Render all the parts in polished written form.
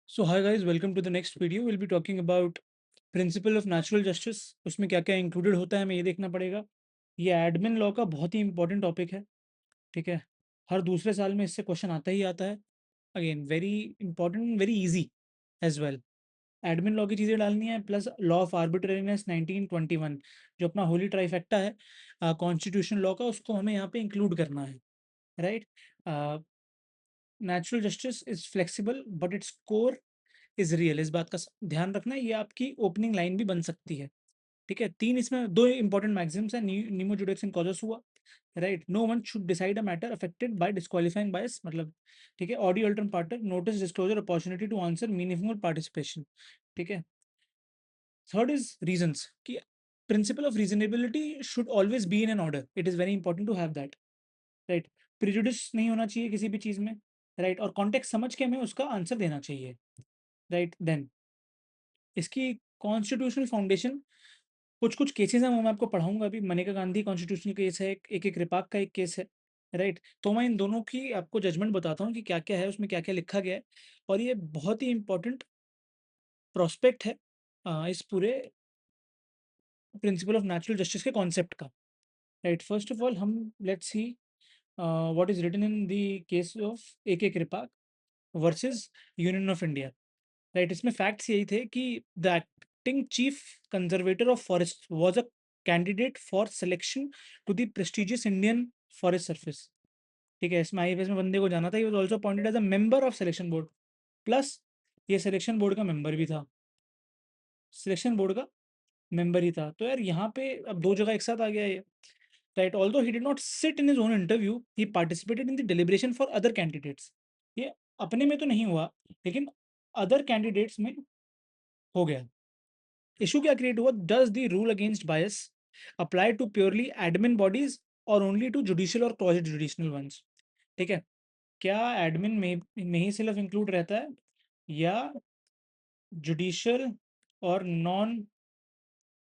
So hi guys, welcome to the next video. We'll be talking about principal of natural justice. उसमें क्या क्या included होता है हमें ये देखना पड़ेगा। ये एडमिन लॉ का बहुत ही इंपॉर्टेंट टॉपिक है। ठीक है, हर दूसरे साल में इससे क्वेश्चन आता ही आता है। Again very important, very easy as well. Admin law की चीज़ें डालनी है प्लस लॉ ऑफ आर्बिट्रेरीनेस 1921, जो अपना होली ट्राइफेक्टा है कॉन्स्टिट्यूशन लॉ का, उसको हमें यहाँ पे इंक्लूड करना है। Right, natural justice is flexible but its core is real. इस बात का ध्यान रखना है, ये आपकी ओपनिंग लाइन भी बन सकती है। ठीक है, तीन इसमें दो इंपॉर्टेंट मैक्सिम्स है, नीमो जुडिक्स इन कॉजस हुआ। Right, no one should decide a matter affected by disqualifying bias, मतलब ठीक है, ऑडियो अल्टर्न पार्टर notice disclosure opportunity to answer meaningful participation. ठीक है, थर्ड इज रीजंस कि principle of reasonableness should always be in an order, it is very important to have that. Right, prejudice नहीं होना चाहिए किसी भी चीज में। राइट, और कॉन्टेक्स्ट समझ के हमें उसका आंसर देना चाहिए। राइट, देन इसकी कॉन्स्टिट्यूशनल फाउंडेशन, कुछ कुछ केसेस हैं वो मैं आपको पढ़ाऊंगा अभी। मनेका गांधी कॉन्स्टिट्यूशनल केस है, एक कृपाक का एक केस है। राइट, तो मैं इन दोनों की आपको जजमेंट बताता हूँ कि क्या क्या है उसमें, क्या क्या लिखा गया है। और ये बहुत ही इंपॉर्टेंट प्रोस्पेक्ट है इस पूरे प्रिंसिपल ऑफ नेचुरल जस्टिस के कॉन्सेप्ट का। राइट, फर्स्ट ऑफ ऑल हम let's see what is written in the case of A Kraipak versus Union of India. Right, इसमें फैक्ट्स यही थे कि the acting chief conservator of forest was a candidate for selection to the prestigious Indian Forest Service. ठीक है, इसमें IFS में बंदे को जाना था, he was also appointed as a member of selection board, plus ये सिलेक्शन बोर्ड का मेंबर भी था। सिलेक्शन बोर्ड का मेंबर ही था, तो यार यहाँ पे अब दो जगह एक साथ आ गया ये। Right, although he did not sit in his own interview, he participated in the deliberation for other candidates. ये अपने में तो नहीं हुआ, लेकिन अदर कैंडिडेट्स में हो गया। इशू क्या क्रिएट हुआ, does the rule against bias apply to purely admin bodies और ओनली टू जुडिशियल और क्वासी जुडिशनल वंस। ठीक है, क्या एडमिन में ही सिर्फ इंक्लूड रहता है या जुडिशियल और नॉन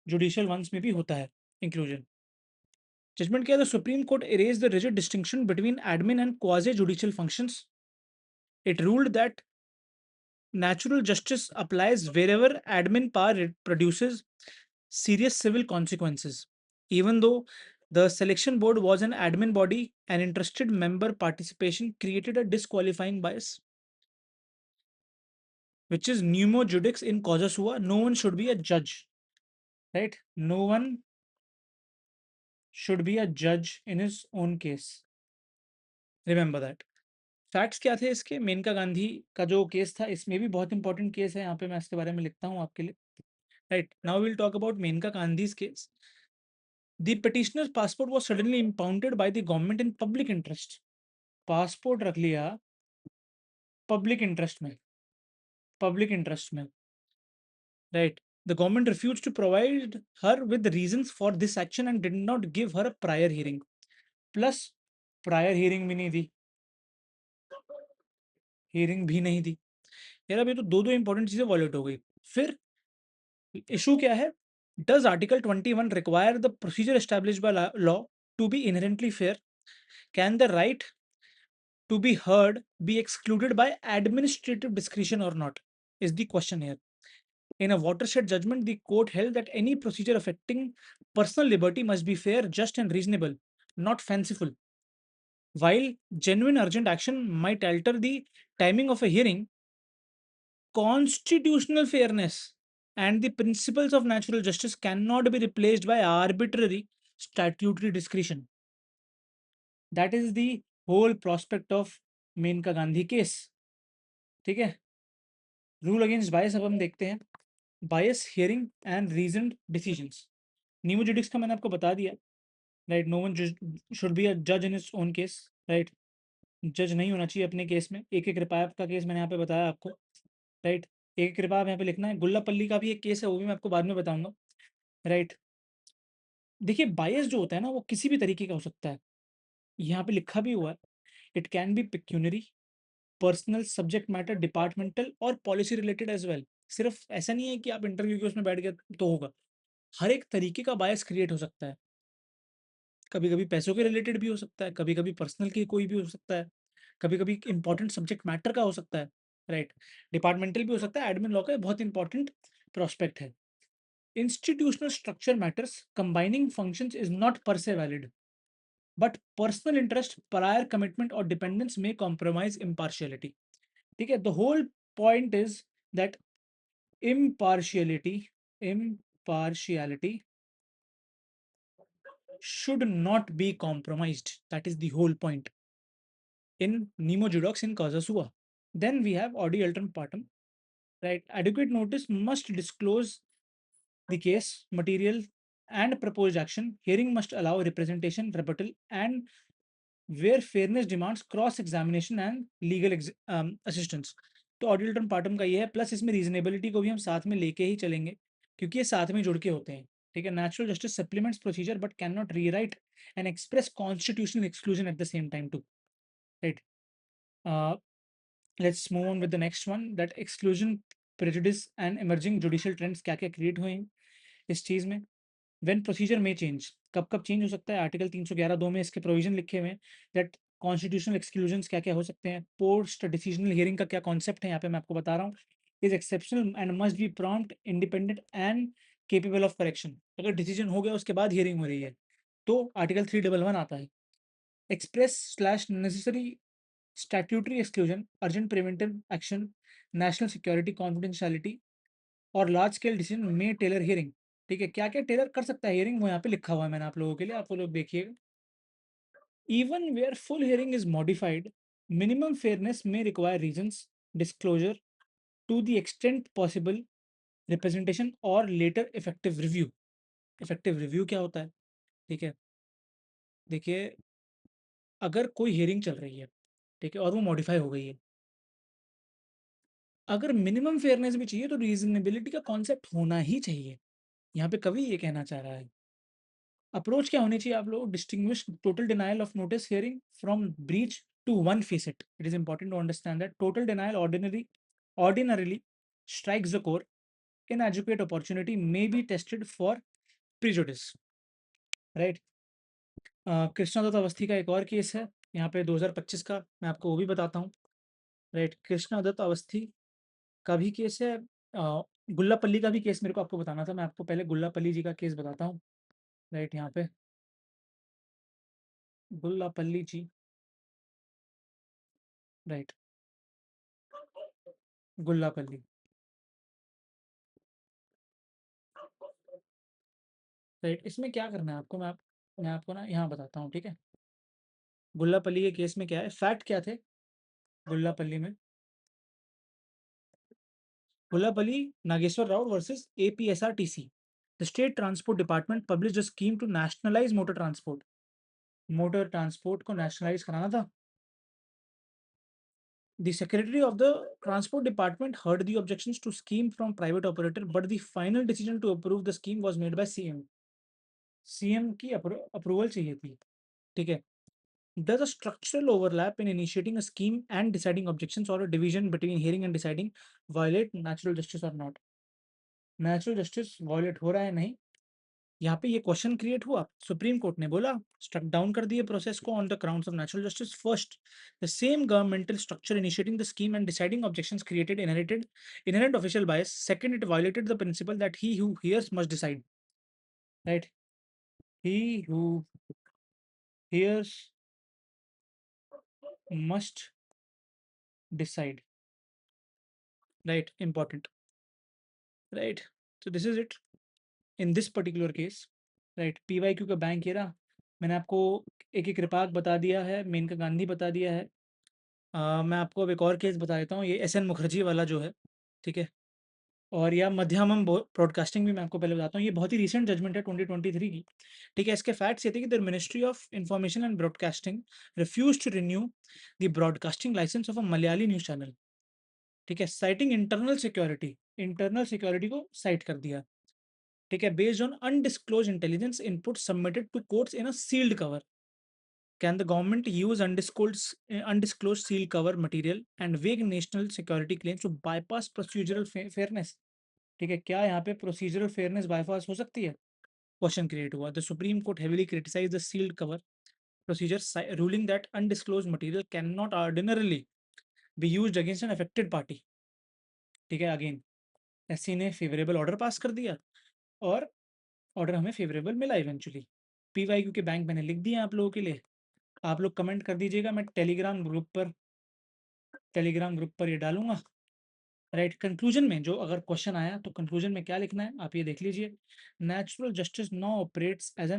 जुडिशियल वंस में भी होता है इंक्लूजन। जजमेंट किया, the supreme court erased the rigid distinction between admin and quasi judicial functions. It ruled that natural justice applies wherever admin power produces serious civil consequences. Even though the selection board was an admin body, an interested member participation created a disqualifying bias, which is pneumo judice in causa sua. No one should be a judge, right? No one should be a judge in his own case. Remember that. Facts क्या थे इसके, मेनका गांधी का जो case था, इसमें भी बहुत important case है, यहाँ पे मैं इसके बारे में लिखता हूँ आपके लिए। Right, now will talk about Maneka Gandhi's case. The petitioner passport was suddenly impounded by the government in public interest. Passport रख लिया पब्लिक इंटरेस्ट में, पब्लिक इंटरेस्ट में। Right, the government refuse to provide her with reasons for this action and did not give her a prior hearing. Plus prior hearing भी नहीं दी, hearing भी नहीं दी। यार अब ये तो दो दो इंपॉर्टेंट चीजें वॉलेट हो गई। फिर इशू क्या है, does article 21 require the procedure establish by law to be inherently fair? Can the right to be heard be excluded by administrative discretion or not, is the question here. In a watershed judgment, the court held that any procedure affecting personal liberty must be fair, just, and reasonable, not fanciful. While genuine urgent action might alter the timing of a hearing, constitutional fairness and the principles of natural justice cannot be replaced by arbitrary statutory discretion. That is the whole prospect of Maneka Gandhi case. ठीक है, rule against बायस अब हम देखते हैं। बायस hearing and reasoned decisions, नीमो जुडिक्स का मैंने आपको बता दिया। Right, no one should be a जज in its own case. Right, जज नहीं होना चाहिए अपने केस में। एक एक कृपायप का केस मैंने यहाँ पे बताया आपको। राइट, एक कृपायप यहाँ पे लिखना है। गुल्लापल्ली का भी एक केस है, वो भी मैं आपको बाद में बताऊंगा। राइट, देखिए बायस जो होता है ना, वो किसी भी तरीके का हो सकता है। यहाँ पे लिखा भी हुआ है, it can be pecuniary, personal, subject matter, departmental और पॉलिसी रिलेटेड एज वेल। सिर्फ ऐसा नहीं है कि आप इंटरव्यू के उसमें बैठ गए तो होगा, हर एक तरीके का बायस क्रिएट हो सकता है। कभी कभी पैसों के रिलेटेड भी हो सकता है, कभी कभी पर्सनल की कोई भी हो सकता है, कभी कभी इंपॉर्टेंट सब्जेक्ट मैटर का हो सकता है। राइट। डिपार्टमेंटल भी हो सकता है, एडमिन लॉ का बहुत इंपॉर्टेंट प्रोस्पेक्ट है। Institutional structure matters, combining functions is not per se valid, but personal interest, prior commitment और डिपेंडेंस में कॉम्प्रोमाइज इम्पार्शियलिटी। ठीक है, the whole point is that impartiality impartiality should not be compromised. That is the whole point in nemo judox in causa sua. Then we have audi ultim partem, right? Adequate notice must disclose the case material and proposed action. Hearing must allow representation, rebuttal, and where fairness demands cross examination and legal assistance. तो ऑडिटल partum का ये है, plus इसमें reasonability को भी हम साथ में लेके ही चलेंगे, क्योंकि ये साथ में जुड़ के होते हैं। ठीक है, natural justice supplements procedure but can not rewrite and express constitutional exclusion at the same time to. Right, let's move on with the next one, that exclusion, prejudice and emerging judicial trends क्या क्या create हुए हैं इस चीज़ में। When procedure में change, कब कब change हो सकता है, आर्टिकल 311(2) में इसके प्रोविजन लिखे हुए हैं दैट कॉन्स्टिट्यूशनल एक्सक्लूजन्स क्या क्या हो सकते हैं। पोस्ट डिसीजनल हियरिंग का क्या कॉन्सेप्ट है यहाँ पे मैं आपको बता रहा हूँ। Is exceptional and must be prompt, independent and capable of correction. अगर डिसीजन हो गया उसके बाद हियरिंग हो रही है तो आर्टिकल 311 आता है। Express slash necessary statutory exclusion, urgent preventive action, national security, confidentiality और लार्ज स्केल डिसीजन में टेलर हियरिंग। ठीक है, क्या क्या टेलर कर सकता है हियरिंग, वो यहाँ पे लिखा हुआ है मैंने आप लोगों के लिए, आप लोग देखिएगा। Even where full hearing is modified, minimum fairness में require reasons, disclosure to the extent possible, representation और later effective review. Effective review क्या होता है? ठीक है, देखिए, अगर कोई हियरिंग चल रही है, ठीक है, और वो मॉडिफाई हो गई है, अगर मिनिमम फेयरनेस भी चाहिए तो रीजनेबिलिटी का कॉन्सेप्ट होना ही चाहिए। यहाँ पे कवि ये कहना चाह रहा है। अप्रोच क्या होनी चाहिए आप लोग, distinguish total denial of notice hearing from breach to one face it. It is important to understand that total denial ordinarily strikes the core. Inadequate opportunity may be tested for prejudice, right? Krishna Dutt Awasthi का एक और case है यहाँ पे 2025 का, मैं आपको वो भी बताता हूँ। राइट, कृष्णा दत्त अवस्थी का भी केस है, गुल्लापल्ली का भी केस मेरे को आपको बताना था, मैं आपको पहले गुल्लापल्ली जी का केस बताता हूँ। राइट, यहाँ पे गुल्लापल्ली जी, राइट, गुल्लापल्ली। राइट, इसमें क्या करना है आपको, मैं आपको ना यहाँ बताता हूँ, ठीक है। गुल्लापल्ली के केस में क्या है, फैक्ट क्या थे गुल्लापल्ली में। Gullapalli Nageswara Rao versus APSRTC। The state transport department publish a scheme to nationalize motor transport. Motor transport को नेशनलाइज कराना था। The Secretary of the Transport Department heard the objections to scheme from private operator, but the final decision to approve the scheme was made by CM. CM की approval चाहिए थी, ठीक है। Does a structural overlap in initiating a scheme and deciding objections or a division between hearing and deciding violate natural justice or not? Natural justice violate हो रहा है नहीं, यहाँ पे ये क्वेश्चन क्रिएट हुआ, सुप्रीम कोर्ट ने बोला, स्ट्रक डाउन कर दिए प्रोसेस को on the grounds of natural justice. First, the same governmental structure initiating the scheme and deciding objections created inherent official bias. Second, it violated the principle that he who hears must decide. Right, he who hears must decide. Right, important. Right, so this is it in this particular case. राइट, PYQ का bank ये रहा, मैंने आपको एक एक कृपाक बता दिया है, मेनका गांधी बता दिया है। मैं आपको अब एक और केस बता देता हूँ, ये SN मुखर्जी वाला जो है, ठीक है। और या मध्यमम ब्रॉडकास्टिंग भी मैं आपको पहले बताता हूँ, ये बहुत ही रिसेंट जजमेंट है 2023 की। ठीक है, इसके फैक्ट्स ये थे कि the ministry of information and broadcasting refuse to renew the broadcasting license of a Malayali news channel. ठीक है, साइटिंग इंटरनल सिक्योरिटी को साइट कर दिया। ठीक है, based on undisclose intelligence input submitted to courts in a sealed cover. Can the government use undisclosed seal cover material and vague national security claims to bypass procedural fairness? ठीक है, क्या यहाँ पे प्रोसीजरल फेयरनेस बाईपास हो सकती है? Question create हुआ। The supreme court heavily criticize the sealed cover procedure, ruling that undisclosed material cannot ordinarily be used against an affected party. ठीक है, अगेन एससी ने फेवरेबल ऑर्डर पास कर दिया और ऑर्डर हमें फेवरेबल मिला इवेंचुअली। पीवाईक्यू के बैंक मैंने लिख दिए आप लोगों के लिए, आप लोग कमेंट कर दीजिएगा, मैं टेलीग्राम ग्रुप पर ये डालूंगा। राइट, कंक्लूजन में जो अगर क्वेश्चन आया तो कंक्लूजन में क्या लिखना है आप ये देख लीजिए। Natural justice now operates as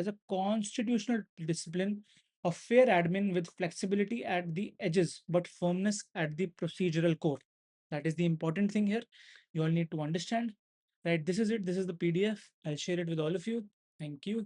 a constitutional discipline of fair admin with flexibility at the edges but firmness at the procedural core. That is the important thing here. You all need to understand. Right, this is it. This is the PDF. I'll share it with all of you. Thank you.